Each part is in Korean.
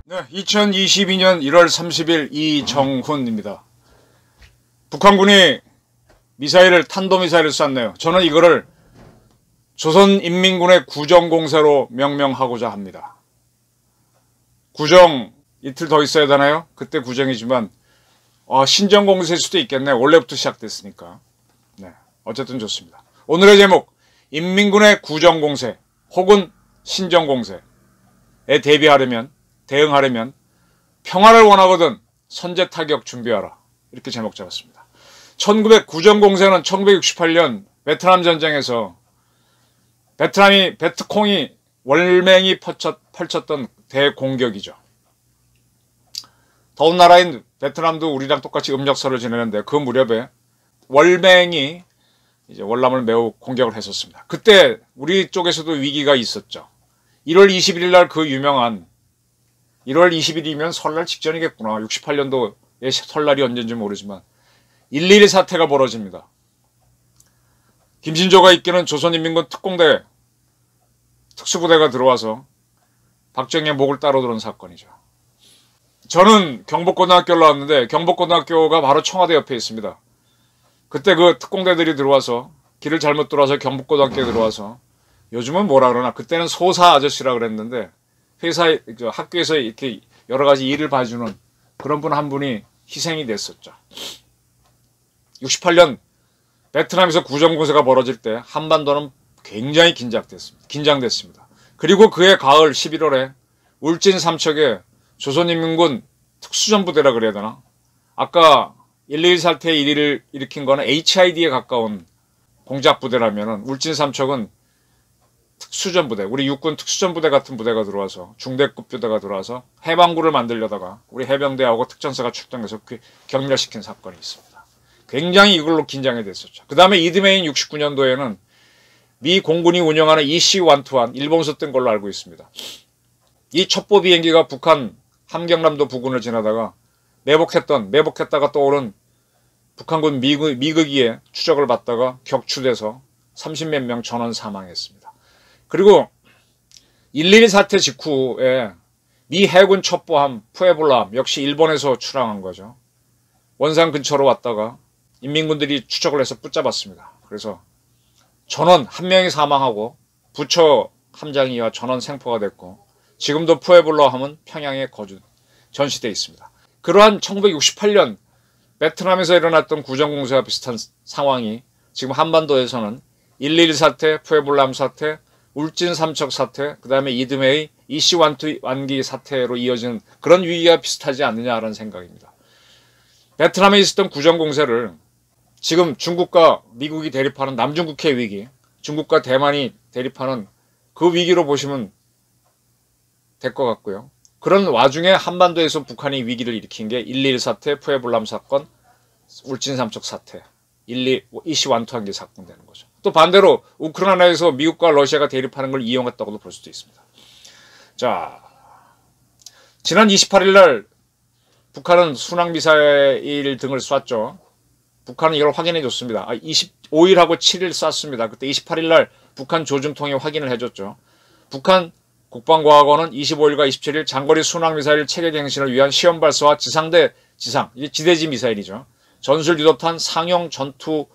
네, 2022년 1월 30일 이정훈입니다. 북한군이 탄도미사일을 쐈네요. 저는 이거를 조선인민군의 구정공세로 명명하고자 합니다. 구정 이틀 더 있어야 되나요? 그때 구정이지만 신정공세일 수도 있겠네. 원래부터 시작됐으니까. 네, 어쨌든 좋습니다. 오늘의 제목, 인민군의 구정공세 혹은 신정공세에 대응하려면 평화를 원하거든 선제타격 준비하라. 이렇게 제목 잡았습니다. 구정공세는 1968년 베트남 전쟁에서 베트콩이 월맹이 펼쳤던 대공격이죠. 더운 나라인 베트남도 우리랑 똑같이 음력설을 지내는데 그 무렵에 월맹이 이제 월남을 매우 공격을 했었습니다. 그때 우리 쪽에서도 위기가 있었죠. 1월 21일 날 그 유명한 1월 20일이면 설날 직전이겠구나. 68년도의 설날이 언제인지 모르지만 1.12 사태가 벌어집니다. 김신조가 이끄는 조선인민군 특공대 특수부대가 들어와서 박정희의 목을 따로 들은 사건이죠. 저는 경복고등학교를 나왔는데 경복고등학교가 바로 청와대 옆에 있습니다. 그때 그 특공대들이 들어와서 길을 잘못 들어와서 경복고등학교에 들어와서 요즘은 뭐라 그러나 그때는 소사 아저씨라 그랬는데 학교에서 이렇게 여러 가지 일을 봐주는 그런 분 한 분이 희생이 됐었죠. 68년 베트남에서 구정공세가 벌어질 때 한반도는 굉장히 긴장됐습니다. 그리고 그해 가을 11월에 울진 삼척에 조선인민군 특수전부대라 그래야 되나? 아까 1.12 사태의 1위를 일으킨 거는 HID에 가까운 공작부대라면은 울진 삼척은 특수전부대, 우리 육군 특수전부대 같은 부대가 들어와서 중대급 부대가 들어와서 해방구를 만들려다가 우리 해병대하고 특전사가 출동해서 경멸시킨 사건이 있습니다. 굉장히 이걸로 긴장이 됐었죠. 그 다음에 이듬해인 69년도에는 미 공군이 운영하는 EC-121 일본에서 뜬 걸로 알고 있습니다. 이 첩보 비행기가 북한 함경남도 부근을 지나다가 매복했다가 떠오른 북한군 미그기에 추적을 받다가 격추돼서 30몇 명 전원 사망했습니다. 그리고 1.12 사태 직후에 미 해군 첩보함 푸에블라함 역시 일본에서 출항한 거죠. 원산 근처로 왔다가 인민군들이 추적을 해서 붙잡았습니다. 그래서 전원 한 명이 사망하고 부처 함장이와 전원 생포가 됐고 지금도 푸에블라함은 평양에 전시되어 있습니다. 그러한 1968년 베트남에서 일어났던 구정공세와 비슷한 상황이 지금 한반도에서는 1.12 사태, 푸에블라함 사태, 울진 삼척 사태, 그 다음에 이듬해의 EC-121기 사태로 이어지는 그런 위기가 비슷하지 않느냐라는 생각입니다. 베트남에 있었던 구정공세를 지금 중국과 미국이 대립하는 남중국해 위기, 중국과 대만이 대립하는 그 위기로 보시면 될 것 같고요. 그런 와중에 한반도에서 북한이 위기를 일으킨 게 1.12 사태, 푸에블라함 사건, 울진 삼척 사태, EC-121기 사건 되는 거죠. 또 반대로 우크라이나에서 미국과 러시아가 대립하는 걸 이용했다고도 볼 수도 있습니다. 자, 지난 28일 날 북한은 순항미사일 등을 쐈죠. 북한은 이걸 확인해 줬습니다. 25일하고 7일 쐈습니다. 그때 28일 날 북한 조준통이 확인을 해줬죠. 북한 국방과학원은 25일과 27일 장거리 순항미사일 체계 갱신을 위한 시험 발사와 지대지 미사일이죠. 전술 유도탄 상용 전투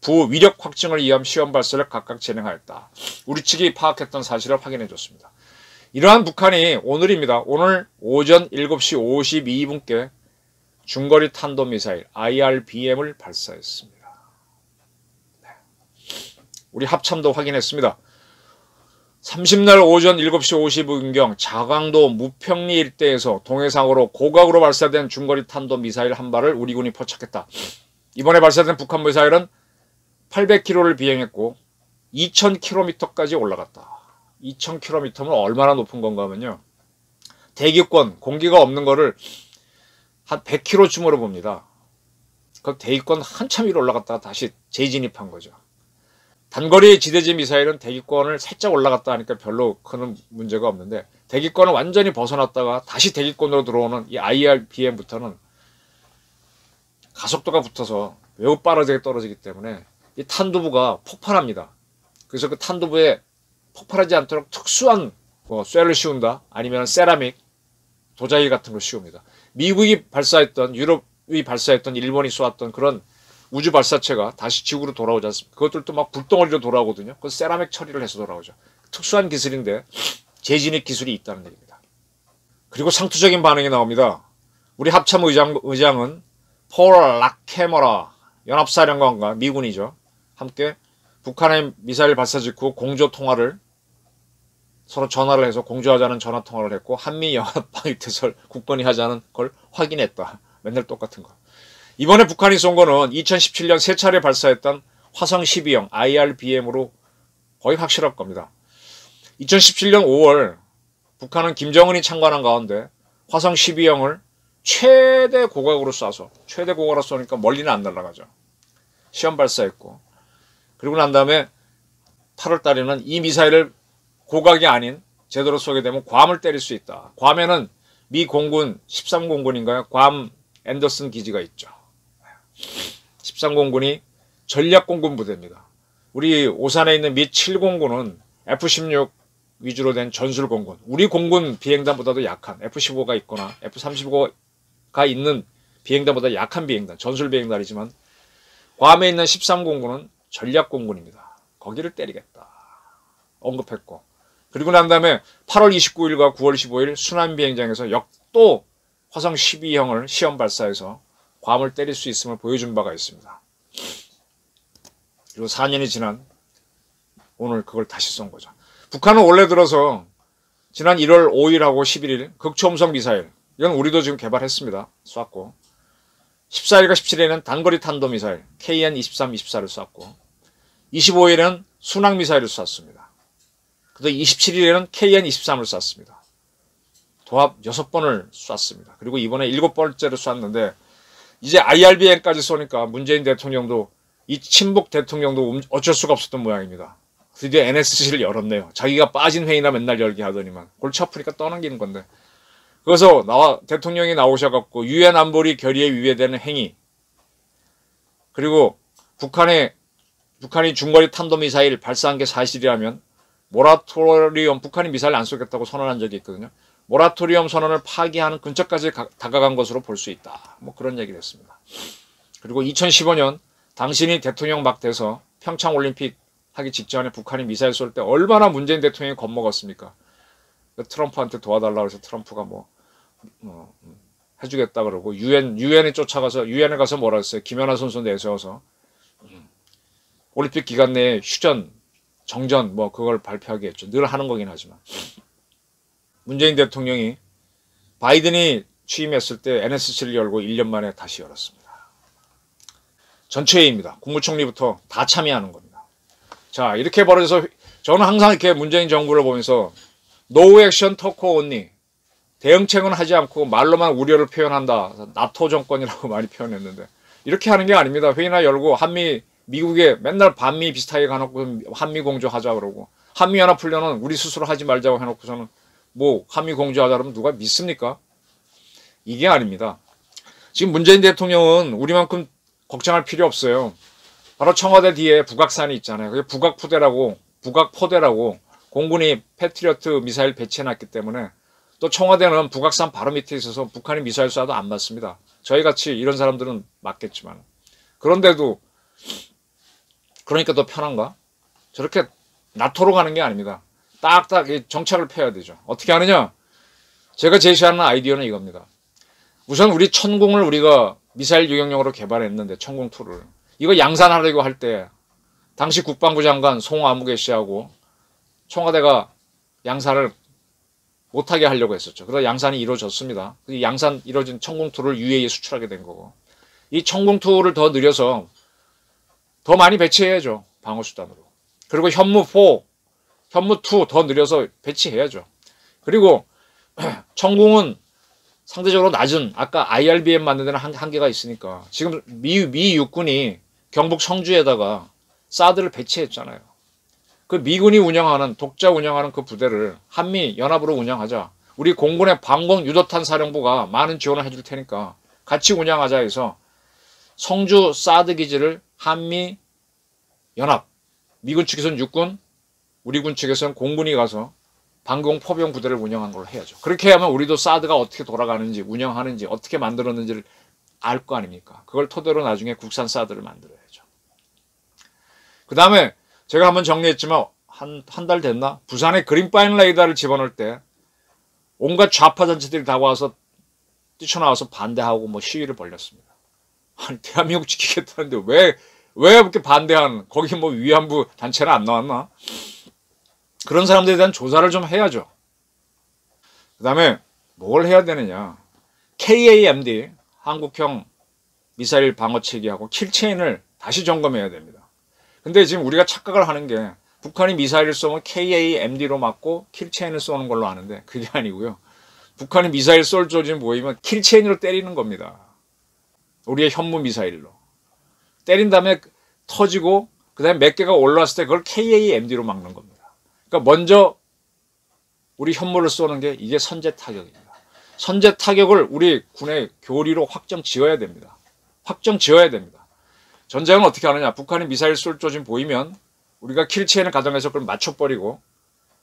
부 위력 확증을 위한 시험 발사를 각각 진행하였다. 우리 측이 파악했던 사실을 확인해 줬습니다. 이러한 북한이 오늘입니다. 오늘 오전 7시 52분께 중거리 탄도미사일 IRBM을 발사했습니다. 네. 우리 합참도 확인했습니다. 30날 오전 7시 50분경 자강도 무평리 일대에서 동해상으로 고각으로 발사된 중거리 탄도미사일 한 발을 우리 군이 포착했다. 이번에 발사된 북한 미사일은 800km를 비행했고 2000km까지 올라갔다. 2000km면 얼마나 높은 건가 하면요. 대기권, 공기가 없는 거를 한 100km쯤으로 봅니다. 그 대기권 한참 위로 올라갔다가 다시 재진입한 거죠. 단거리 지대지 미사일은 대기권을 살짝 올라갔다 하니까 별로 큰 문제가 없는데 대기권을 완전히 벗어났다가 다시 대기권으로 들어오는 이 IRBM부터는 가속도가 붙어서 매우 빠르게 떨어지기 때문에 이 탄두부가 폭발합니다. 그래서 그 탄두부에 폭발하지 않도록 특수한 쇠를 씌운다, 아니면 세라믹, 도자기 같은 걸 씌웁니다. 미국이 발사했던, 유럽이 발사했던, 일본이 쏘았던 그런 우주 발사체가 다시 지구로 돌아오지 않습니까? 그것들도 막 불덩어리로 돌아오거든요. 그건 세라믹 처리를 해서 돌아오죠. 특수한 기술인데 재진입 기술이 있다는 얘기입니다. 그리고 상투적인 반응이 나옵니다. 우리 합참 의장은 폴 락케머라 연합사령관과 미군이죠. 함께 북한의 미사일 발사 직후 공조 통화를 서로 전화를 해서 공조하자는 전화 통화를 했고, 한미연합방위태설 국번이 하자는 걸 확인했다. 맨날 똑같은 거. 이번에 북한이 쏜 거는 2017년 세 차례 발사했던 화성 12형 IRBM으로 거의 확실할 겁니다. 2017년 5월 북한은 김정은이 참관한 가운데 화성 12형을 최대 고각으로 쏴서, 최대 고각으로 쏘니까 멀리는 안 날아가죠. 시험 발사했고, 그리고 난 다음에 8월 달에는 이 미사일을 고각이 아닌 제대로 쏘게 되면 괌을 때릴 수 있다. 괌에는 미 공군 13공군인가요? 괌 앤더슨 기지가 있죠. 13공군이 전략공군 부대입니다. 우리 오산에 있는 미 7공군은 F-16 위주로 된 전술공군, 우리 공군 비행단보다도 약한 F-15가 있거나 F-35가 있는 비행단보다 약한 비행단, 전술 비행단이지만 괌에 있는 13공군은 전략공군입니다. 거기를 때리겠다 언급했고, 그리고 난 다음에 8월 29일과 9월 15일 순환 비행장에서 또 화성 12형을 시험 발사해서 괌을 때릴 수 있음을 보여준 바가 있습니다. 그리고 4년이 지난 오늘 그걸 다시 쏜 거죠. 북한은 원래 들어서 지난 1월 5일하고 11일 극초음속 미사일, 이건 우리도 지금 개발했습니다. 쐈고, 14일과 17일에는 단거리 탄도미사일 KN-23, 24를 쐈고, 25일에는 순항미사일을 쐈습니다. 그리고 27일에는 KN-23을 쐈습니다. 도합 6번을 쐈습니다. 그리고 이번에 7번째를 쐈는데, 이제 IRBM까지 쏘니까 문재인 대통령도, 이 친북 대통령도 어쩔 수가 없었던 모양입니다. 드디어 NSC를 열었네요. 자기가 빠진 회의나 맨날 열게 하더니만 골치 아프니까 떠넘기는 건데. 그래서 대통령이 나오셔갖고 유엔 안보리 결의에 위배되는 행위, 그리고 북한이 중거리 탄도미사일 발사한 게 사실이라면 모라토리엄, 북한이 미사일 안 쏘겠다고 선언한 적이 있거든요. 모라토리엄 선언을 파기하는 근처까지 다가간 것으로 볼 수 있다. 뭐 그런 얘기를 했습니다. 그리고 2015년 당신이 대통령 막 돼서 평창올림픽 하기 직전에 북한이 미사일 쏠 때 얼마나 문재인 대통령이 겁먹었습니까? 트럼프한테 도와달라고 해서 트럼프가 해주겠다 그러고, 유엔에 쫓아가서, 유엔에 가서 뭐라 했어요? 김연아 선수 내세워서 올림픽 기간 내에 휴전, 정전 그걸 발표하게 했죠. 늘 하는 거긴 하지만. 문재인 대통령이 바이든이 취임했을 때 NSC를 열고 1년 만에 다시 열었습니다. 전체 회의입니다. 국무총리부터 다 참여하는 겁니다. 자, 이렇게 벌어져서 저는 항상 이렇게 문재인 정부를 보면서 No action, talk only. 대응책은 하지 않고 말로만 우려를 표현한다. 나토 정권이라고 많이 표현했는데, 이렇게 하는 게 아닙니다. 회의나 열고 미국에 맨날 반미 비슷하게 가놓고 한미 공조하자 그러고, 한미연합훈련은 우리 스스로 하지 말자고 해놓고서는 한미 공조하자 그러면 누가 믿습니까? 이게 아닙니다. 지금 문재인 대통령은 우리만큼 걱정할 필요 없어요. 바로 청와대 뒤에 북악산이 있잖아요. 그게 북악포대라고 공군이 패트리어트 미사일 배치해놨기 때문에, 또 청와대는 북악산 바로 밑에 있어서 북한이 미사일 쏴도 안 맞습니다. 저희같이 이런 사람들은 맞겠지만. 그런데도, 그러니까 더 편한가? 저렇게 나토로 가는 게 아닙니다. 딱딱 정착을 펴야 되죠. 어떻게 하느냐? 제가 제시하는 아이디어는 이겁니다. 우선 우리 천궁을 우리가 미사일 유격용으로 개발했는데, 천궁2를. 이거 양산하려고 할 때 당시 국방부 장관 송아무개 씨하고 청와대가 양산을 못하게 하려고 했었죠. 그래서 양산이 이루어졌습니다. 이 양산 이루어진 천궁2를 UAE에 수출하게 된 거고, 이 천궁2를 더 늘려서 더 많이 배치해야죠. 방어수단으로. 그리고 현무2 더 늘려서 배치해야죠. 그리고 천궁은 상대적으로 낮은, 아까 IRBM 만드는 데는 한계가 있으니까 지금 미 육군이 경북 성주에다가 사드를 배치했잖아요. 그 미군이 운영하는, 독자 운영하는 그 부대를 한미 연합으로 운영하자. 우리 공군의 방공 유도탄 사령부가 많은 지원을 해줄 테니까 같이 운영하자 해서 성주 사드 기지를 한미 연합, 미군 측에서는 육군, 우리 군 측에서는 공군이 가서 방공 포병 부대를 운영한 걸로 해야죠. 그렇게 하면 우리도 사드가 어떻게 돌아가는지, 운영하는지, 어떻게 만들었는지를 알 거 아닙니까? 그걸 토대로 나중에 국산 사드를 만들어야죠. 그 다음에 제가 한번 정리했지만 한 달 됐나? 부산에 그린파인 레이더를 집어넣을 때 온갖 좌파 단체들이 다 와서 뛰쳐나와서 반대하고 뭐 시위를 벌였습니다. 아니, 대한민국 지키겠다는데 왜 이렇게 반대하는, 거기 뭐 위안부 단체는 안 나왔나? 그런 사람들에 대한 조사를 좀 해야죠. 그 다음에 뭘 해야 되느냐. KAMD, 한국형 미사일 방어 체계하고 킬체인을 다시 점검해야 됩니다. 근데 지금 우리가 착각을 하는 게 북한이 미사일을 쏘면 KAMD로 맞고 킬체인을 쏘는 걸로 아는데 그게 아니고요. 북한이 미사일 쏠 조짐 보이면 킬체인으로 때리는 겁니다. 우리의 현무 미사일로. 때린 다음에 터지고 그 다음에 몇 개가 올라왔을 때 그걸 KAMD로 막는 겁니다. 그러니까 먼저 우리 현무를 쏘는 게 이게 선제 타격입니다. 선제 타격을 우리 군의 교리로 확정 지어야 됩니다. 확정 지어야 됩니다. 전쟁은 어떻게 하느냐. 북한이 미사일 쏠 조짐 보이면 우리가 킬체인을 가동해서 그걸 맞춰버리고,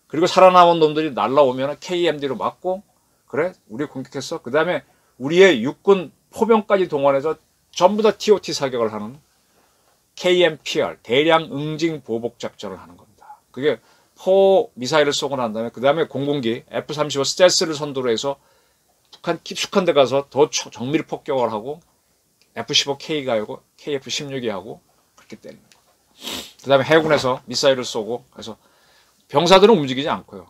그리고 살아남은 놈들이 날라오면 KMD로 맞고, 그래 우리 공격했어. 그 다음에 우리의 육군 포병까지 동원해서 전부 다 TOT 사격을 하는 KMPR, 대량 응징 보복 작전을 하는 겁니다. 그게 포 미사일을 쏘고 난 다음에 그 다음에 공군기 F-35 스텔스를 선두로 해서 북한 깊숙한 데 가서 더 정밀 폭격을 하고 F-15K가 하고 KF-16이 하고 그렇게 때리는 거예요. 그 다음에 해군에서 미사일을 쏘고, 그래서 병사들은 움직이지 않고요.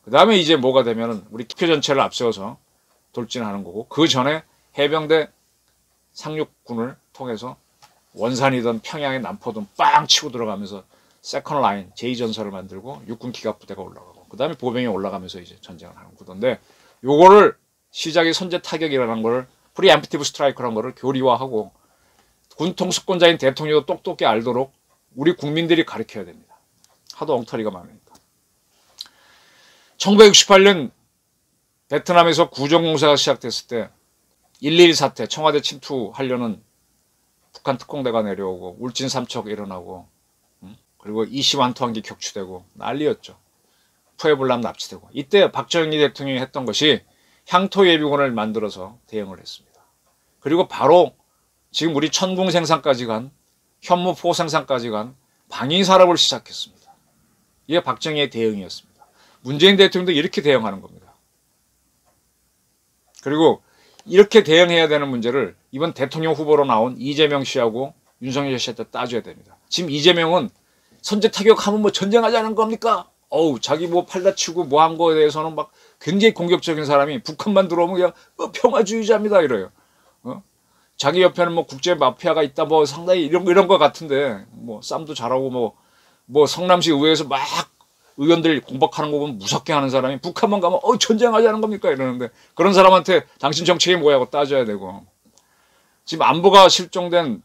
그 다음에 이제 뭐가 되면은 우리 기표 전체를 앞세워서 돌진하는 거고, 그 전에 해병대 상륙군을 통해서 원산이든 평양의 남포든 빵 치고 들어가면서 세컨 라인 제2전설을 만들고 육군 기갑부대가 올라가고, 그 다음에 보병이 올라가면서 이제 전쟁을 하는 구도인데, 요거를 시작이 선제 타격이라는 걸, 프리엠프티브 스트라이크라는 거를 교리화하고 군통 수권자인 대통령도 똑똑히 알도록 우리 국민들이 가르쳐야 됩니다. 하도 엉터리가 많으니까. 1968년 베트남에서 구정공사가 시작됐을 때 1.12 사태, 청와대 침투하려는 북한 특공대가 내려오고 울진 삼척 일어나고, 그리고 이시완토항기 격추되고 난리였죠. 푸에블람 납치되고. 이때 박정희 대통령이 했던 것이 향토예비군을 만들어서 대응을 했습니다. 그리고 바로 지금 우리 천궁 생산까지 간, 현무포 생산까지 간 방위 산업을 시작했습니다. 이게 박정희의 대응이었습니다. 문재인 대통령도 이렇게 대응하는 겁니다. 그리고 이렇게 대응해야 되는 문제를 이번 대통령 후보로 나온 이재명 씨하고 윤석열 씨한테 따져야 됩니다. 지금 이재명은 선제 타격하면 뭐 전쟁하자는 겁니까? 자기 뭐 팔다치고 뭐 한 거에 대해서는 막 굉장히 공격적인 사람이, 북한만 들어오면 그냥 뭐 평화주의자입니다 이래요. 자기 옆에는 뭐 국제 마피아가 있다, 뭐 상당히 이런 거 같은데, 뭐 쌈도 잘하고 뭐 성남시 의회에서 막 의원들 공박하는 거 보면 무섭게 하는 사람이 북한만 가면 전쟁하자는 겁니까 이러는데, 그런 사람한테 당신 정책이 뭐야 하고 따져야 되고. 지금 안보가 실종된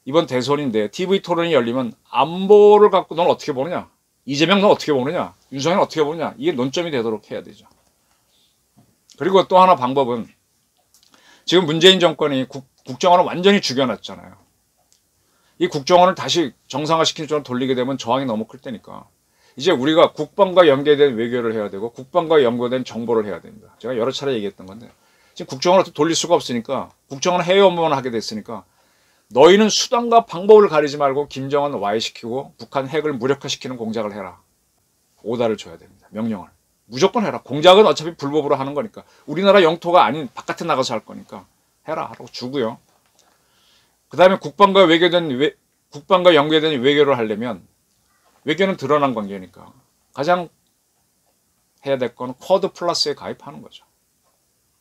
이번 대선인데 TV 토론이 열리면 안보를 갖고 넌 어떻게 보느냐, 이재명 넌 어떻게 보느냐, 윤석열 어떻게 보느냐, 이게 논점이 되도록 해야 되죠. 그리고 또 하나 방법은, 지금 문재인 정권이 국정원을 완전히 죽여놨잖아요. 이 국정원을 다시 정상화시키는 쪽으로 돌리게 되면 저항이 너무 클 테니까 이제 우리가 국방과 연계된 외교를 해야 되고 국방과 연계된 정보를 해야 됩니다. 제가 여러 차례 얘기했던 건데, 지금 국정원을 돌릴 수가 없으니까, 국정원 해외 업무만 하게 됐으니까 너희는 수단과 방법을 가리지 말고 김정은 와해시키고 북한 핵을 무력화시키는 공작을 해라. 오다를 줘야 됩니다. 명령을. 무조건 해라. 공작은 어차피 불법으로 하는 거니까, 우리나라 영토가 아닌 바깥에 나가서 할 거니까 해라 하라고 주고요. 그 다음에 국방과 연계된 외교를 하려면, 외교는 드러난 관계니까 가장 해야 될 건 쿼드 플러스에 가입하는 거죠.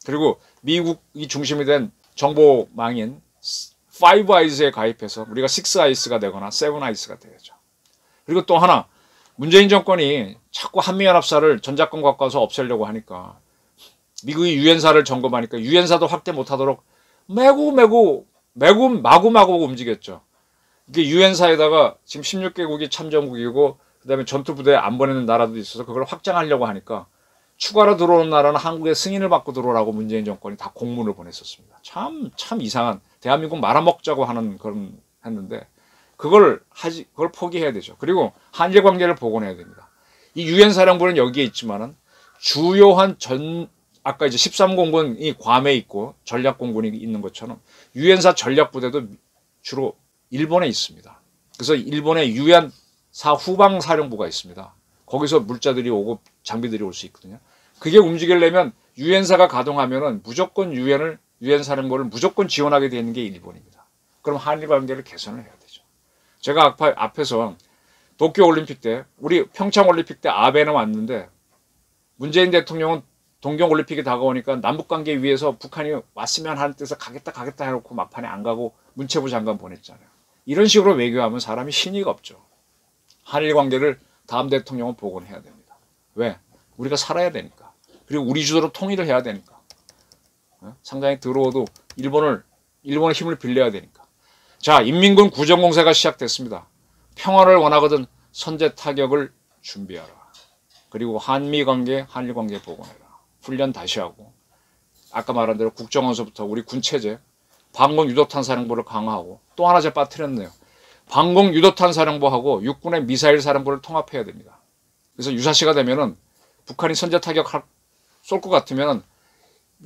그리고 미국이 중심이 된 정보망인 파이브 아이즈에 가입해서 우리가 식스 아이스가 되거나 세븐 아이스가 되죠. 그리고 또 하나, 문재인 정권이 자꾸 한미연합사를 전작권 갖고 와서 없애려고 하니까, 미국이 유엔사를 점검하니까 유엔사도 확대 못하도록 마구마구 움직였죠. 이게 유엔사에다가 지금 16개국이 참전국이고, 그 다음에 전투부대 안 보내는 나라도 있어서 그걸 확장하려고 하니까 추가로 들어오는 나라는 한국의 승인을 받고 들어오라고 문재인 정권이 다 공문을 보냈었습니다. 참 이상한 대한민국 말아먹자고 하는 그런 했는데 그걸 포기해야 되죠. 그리고 한일 관계를 복원해야 됩니다. 이 유엔 사령부는 여기에 있지만은 주요한 아까 이제 13공군이 괌에 있고 전략공군이 있는 것처럼 유엔사 전략부대도 주로 일본에 있습니다. 그래서 일본의 유엔사 후방사령부가 있습니다. 거기서 물자들이 오고 장비들이 올 수 있거든요. 그게 움직이려면 유엔사가 가동하면은 무조건 유엔 사령부를 무조건 지원하게 되는 게 일본입니다. 그럼 한일 관계를 개선을 해야 되죠. 제가 앞에서 도쿄올림픽 때, 우리 평창올림픽 때 아베는 왔는데 문재인 대통령은 동경올림픽이 다가오니까 남북관계 위해서 북한이 왔으면 하는 뜻에서 가겠다 해놓고 막판에 안 가고 문체부 장관 보냈잖아요. 이런 식으로 외교하면 사람이 신의가 없죠. 한일 관계를 다음 대통령은 복원해야 됩니다. 왜? 우리가 살아야 되니까. 그리고 우리 주도로 통일을 해야 되니까. 상당히 들어오도 일본의 힘을 빌려야 되니까. 자, 인민군 구정공세가 시작됐습니다. 평화를 원하거든 선제 타격을 준비하라. 그리고 한미관계, 한일관계 복원해라. 훈련 다시 하고 아까 말한 대로 국정원서부터 우리 군체제 방공유도탄 사령부를 강화하고 또 하나 제가 빠뜨렸네요. 방공유도탄 사령부하고 육군의 미사일 사령부를 통합해야 됩니다. 그래서 유사시가 되면은 북한이 선제 타격 쏠 것 같으면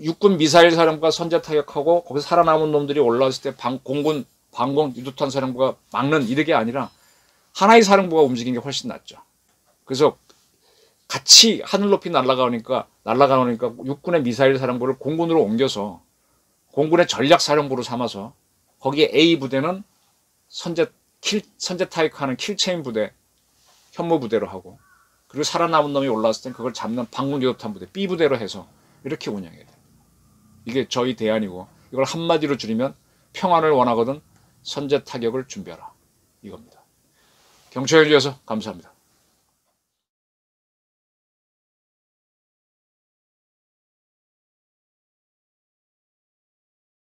육군 미사일 사령부가 선제 타격하고 거기서 살아남은 놈들이 올라왔을 때 공군 방공유도탄 사령부가 막는 이렇게 아니라 하나의 사령부가 움직이는 게 훨씬 낫죠. 그래서 같이 하늘 높이 날아가니까 육군의 미사일 사령부를 공군으로 옮겨서 공군의 전략 사령부로 삼아서 거기에 A 부대는 선제 타격하는 킬체인 부대, 현무 부대로 하고 그리고 살아남은 놈이 올라왔을 땐 그걸 잡는 방공유도탄 부대 B 부대로 해서 이렇게 운영해야 돼요. 이게 저희 대안이고 이걸 한마디로 줄이면 평안을 원하거든 선제 타격을 준비하라 이겁니다. 경청해 주셔서 감사합니다.